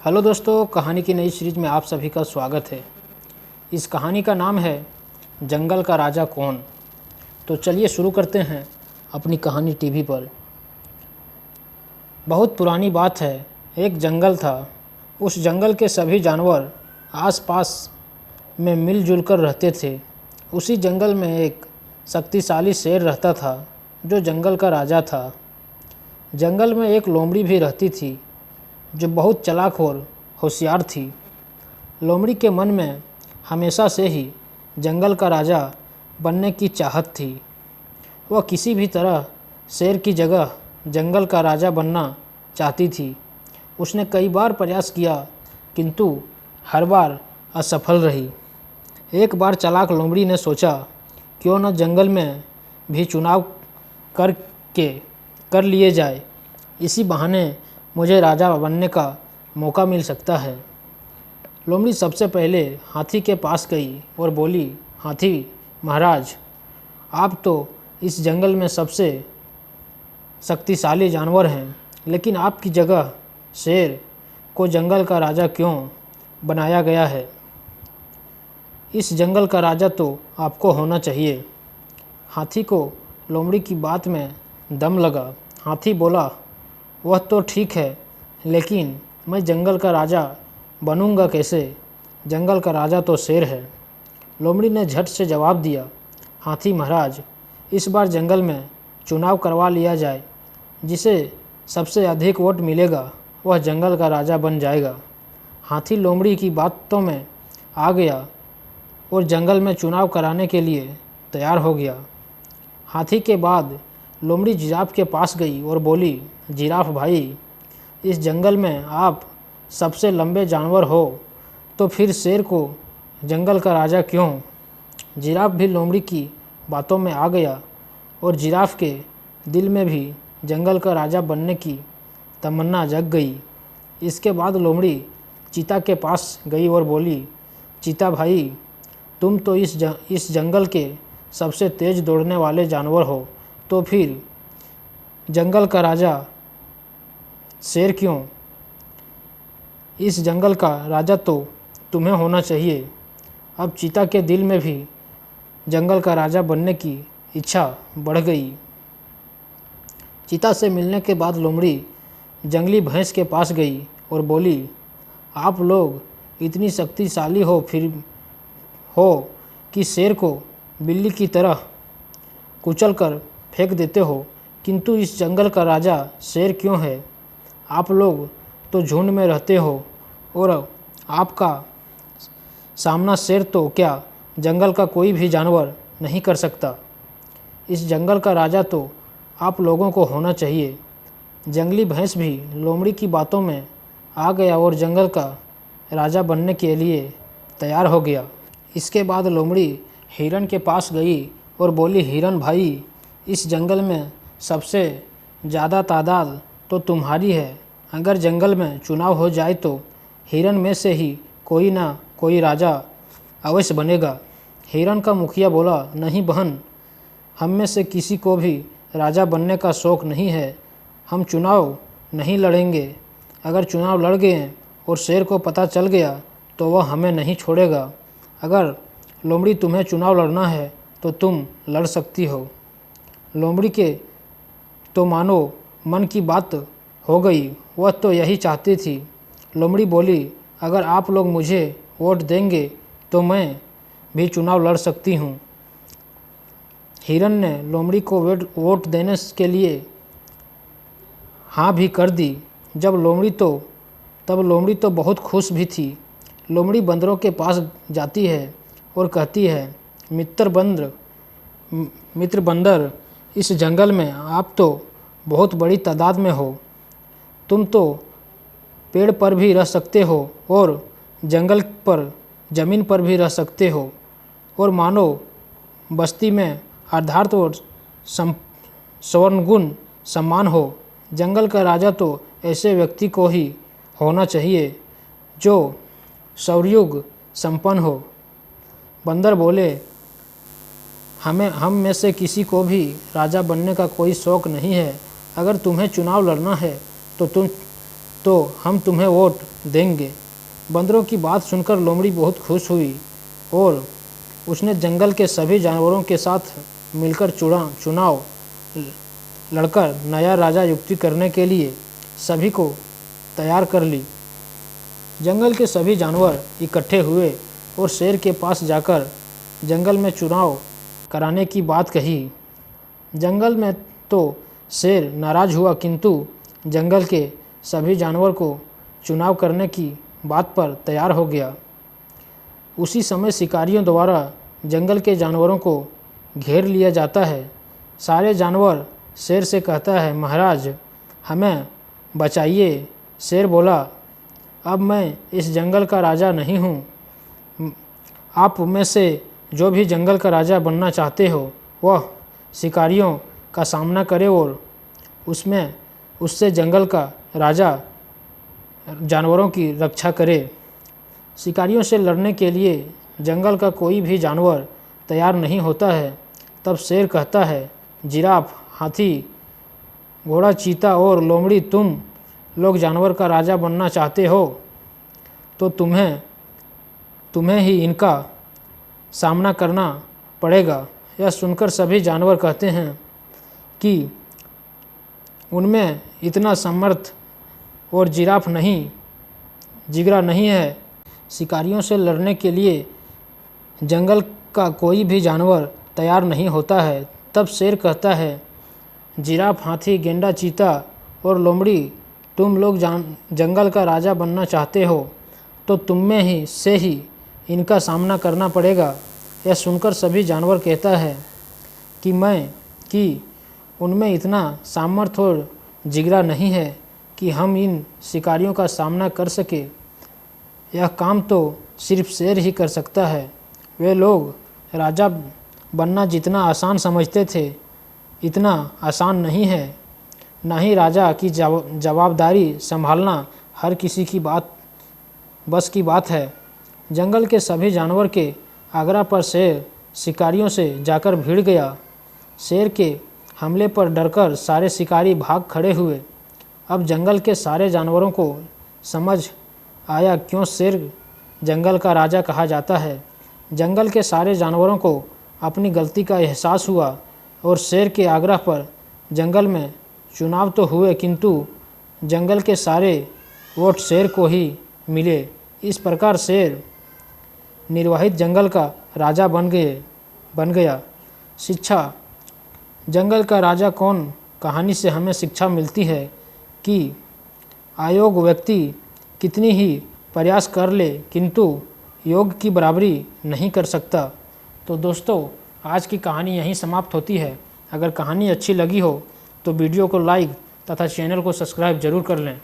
Hello दोस्तों, कहानी की नई सीरीज में आप सभी का स्वागत है। इस कहानी का नाम है जंगल का राजा कौन। तो चलिए शुरू करते हैं अपनी कहानी टीवी पर। बहुत पुरानी बात है, एक जंगल था। उस जंगल के सभी जानवर आसपास में मिलजुल कर रहते थे। उसी जंगल में एक शक्तिशाली शेर रहता था जो जंगल का राजा था। जंगल में एक लोमड़ी भी रहती थी जो बहुत चालाक और होशियार थी। लोमड़ी के मन में हमेशा से ही जंगल का राजा बनने की चाहत थी। वह किसी भी तरह शेर की जगह जंगल का राजा बनना चाहती थी। उसने कई बार प्रयास किया किंतु हर बार असफल रही। एक बार चालाक लोमड़ी ने सोचा, क्यों न जंगल में भी चुनाव कर लिए जाए। इसी बहाने मुझे राजा बनने का मौका मिल सकता है। लोमड़ी सबसे पहले हाथी के पास गई और बोली, हाथी महाराज, आप तो इस जंगल में सबसे शक्तिशाली जानवर हैं, लेकिन आपकी जगह शेर को जंगल का राजा क्यों बनाया गया है? इस जंगल का राजा तो आपको होना चाहिए। हाथी को लोमड़ी की बात में दम लगा। हाथी बोला, वह तो ठीक है, लेकिन मैं जंगल का राजा बनूंगा कैसे? जंगल का राजा तो शेर है। लोमड़ी ने झट से जवाब दिया, हाथी महाराज, इस बार जंगल में चुनाव करवा लिया जाए। जिसे सबसे अधिक वोट मिलेगा वह जंगल का राजा बन जाएगा। हाथी लोमड़ी की बातों में आ गया और जंगल में चुनाव कराने के लिए तैयार हो गया। हाथी के बाद लोमड़ी जिराफ के पास गई और बोली, जिराफ भाई, इस जंगल में आप सबसे लंबे जानवर हो, तो फिर शेर को जंगल का राजा क्यों? जिराफ भी लोमड़ी की बातों में आ गया और जिराफ के दिल में भी जंगल का राजा बनने की तमन्ना जग गई। इसके बाद लोमड़ी चीता के पास गई और बोली, चीता भाई, तुम तो इस जंगल के सबसे तेज़ दौड़ने वाले जानवर हो, तो फिर जंगल का राजा शेर क्यों? इस जंगल का राजा तो तुम्हें होना चाहिए। अब चीता के दिल में भी जंगल का राजा बनने की इच्छा बढ़ गई। चीता से मिलने के बाद लोमड़ी जंगली भैंस के पास गई और बोली, आप लोग इतनी शक्तिशाली हो कि शेर को बिल्ली की तरह कुचल कर फेंक देते हो, किंतु इस जंगल का राजा शेर क्यों है? आप लोग तो झुंड में रहते हो और आपका सामना शेर तो क्या जंगल का कोई भी जानवर नहीं कर सकता। इस जंगल का राजा तो आप लोगों को होना चाहिए। जंगली भैंस भी लोमड़ी की बातों में आ गया और जंगल का राजा बनने के लिए तैयार हो गया। इसके बाद लोमड़ी हिरन के पास गई और बोली, हिरन भाई, इस जंगल में सबसे ज़्यादा तादाद तो तुम्हारी है। अगर जंगल में चुनाव हो जाए तो हिरन में से ही कोई ना कोई राजा अवश्य बनेगा। हिरन का मुखिया बोला, नहीं बहन, हम में से किसी को भी राजा बनने का शौक़ नहीं है। हम चुनाव नहीं लड़ेंगे। अगर चुनाव लड़ गए और शेर को पता चल गया तो वह हमें नहीं छोड़ेगा। अगर लोमड़ी तुम्हें चुनाव लड़ना है तो तुम लड़ सकती हो। लोमड़ी के तो मानो मन की बात हो गई, वह तो यही चाहती थी। लोमड़ी बोली, अगर आप लोग मुझे वोट देंगे तो मैं भी चुनाव लड़ सकती हूँ। हिरन ने लोमड़ी को वोट देने के लिए हाँ भी कर दी। तब लोमड़ी तो बहुत खुश भी थी। लोमड़ी बंदरों के पास जाती है और कहती है, मित्र बंदर, इस जंगल में आप तो बहुत बड़ी तादाद में हो। तुम तो पेड़ पर भी रह सकते हो और जंगल पर ज़मीन पर भी रह सकते हो और मानव बस्ती में आधार्थ और स्वर्णगुण समान हो। जंगल का राजा तो ऐसे व्यक्ति को ही होना चाहिए जो शौर्युग संपन्न हो। बंदर बोले, हम में से किसी को भी राजा बनने का कोई शौक़ नहीं है। अगर तुम्हें चुनाव लड़ना है तो तो हम तुम्हें वोट देंगे। बंदरों की बात सुनकर लोमड़ी बहुत खुश हुई और उसने जंगल के सभी जानवरों के साथ मिलकर चुनाव लड़कर नया राजा नियुक्त करने के लिए सभी को तैयार कर ली। जंगल के सभी जानवर इकट्ठे हुए और शेर के पास जाकर जंगल में चुनाव कराने की बात कही। जंगल में तो शेर नाराज हुआ, किंतु जंगल के सभी जानवर को चुनाव करने की बात पर तैयार हो गया। उसी समय शिकारियों द्वारा जंगल के जानवरों को घेर लिया जाता है। सारे जानवर शेर से कहता है, महाराज हमें बचाइए। शेर बोला, अब मैं इस जंगल का राजा नहीं हूँ। आप में से जो भी जंगल का राजा बनना चाहते हो वह शिकारियों का सामना करे और उससे जंगल का राजा जानवरों की रक्षा करे। शिकारियों से लड़ने के लिए जंगल का कोई भी जानवर तैयार नहीं होता है। तब शेर कहता है, जिराफ, हाथी, घोड़ा, चीता और लोमड़ी, तुम लोग जानवर का राजा बनना चाहते हो तो तुम्हें ही इनका सामना करना पड़ेगा। यह सुनकर सभी जानवर कहते हैं कि उनमें इतना समर्थ और जिगरा नहीं है। शिकारियों से लड़ने के लिए जंगल का कोई भी जानवर तैयार नहीं होता है। तब शेर कहता है, जिराफ, हाथी, गेंडा, चीता और लोमड़ी, तुम लोग जंगल का राजा बनना चाहते हो तो तुम में ही इनका सामना करना पड़ेगा। यह सुनकर सभी जानवर कहता है कि उनमें इतना सामर्थ्य और जिगरा नहीं है कि हम इन शिकारियों का सामना कर सके। यह काम तो सिर्फ शेर ही कर सकता है। वे लोग राजा बनना जितना आसान समझते थे इतना आसान नहीं है। ना ही राजा की जवाबदारी संभालना हर किसी की बस की बात है। जंगल के सभी जानवर के आग्रह पर शेर शिकारियों से जाकर भिड़ गया। शेर के हमले पर डरकर सारे शिकारी भाग खड़े हुए। अब जंगल के सारे जानवरों को समझ आया क्यों शेर जंगल का राजा कहा जाता है। जंगल के सारे जानवरों को अपनी गलती का एहसास हुआ और शेर के आग्रह पर जंगल में चुनाव तो हुए, किंतु जंगल के सारे वोट शेर को ही मिले। इस प्रकार शेर निर्वाहित जंगल का राजा बन गया। शिक्षा, जंगल का राजा कौन कहानी से हमें शिक्षा मिलती है कि अयोग्य व्यक्ति कितनी ही प्रयास कर ले किंतु योग की बराबरी नहीं कर सकता। तो दोस्तों, आज की कहानी यहीं समाप्त होती है। अगर कहानी अच्छी लगी हो तो वीडियो को लाइक तथा चैनल को सब्सक्राइब जरूर कर लें।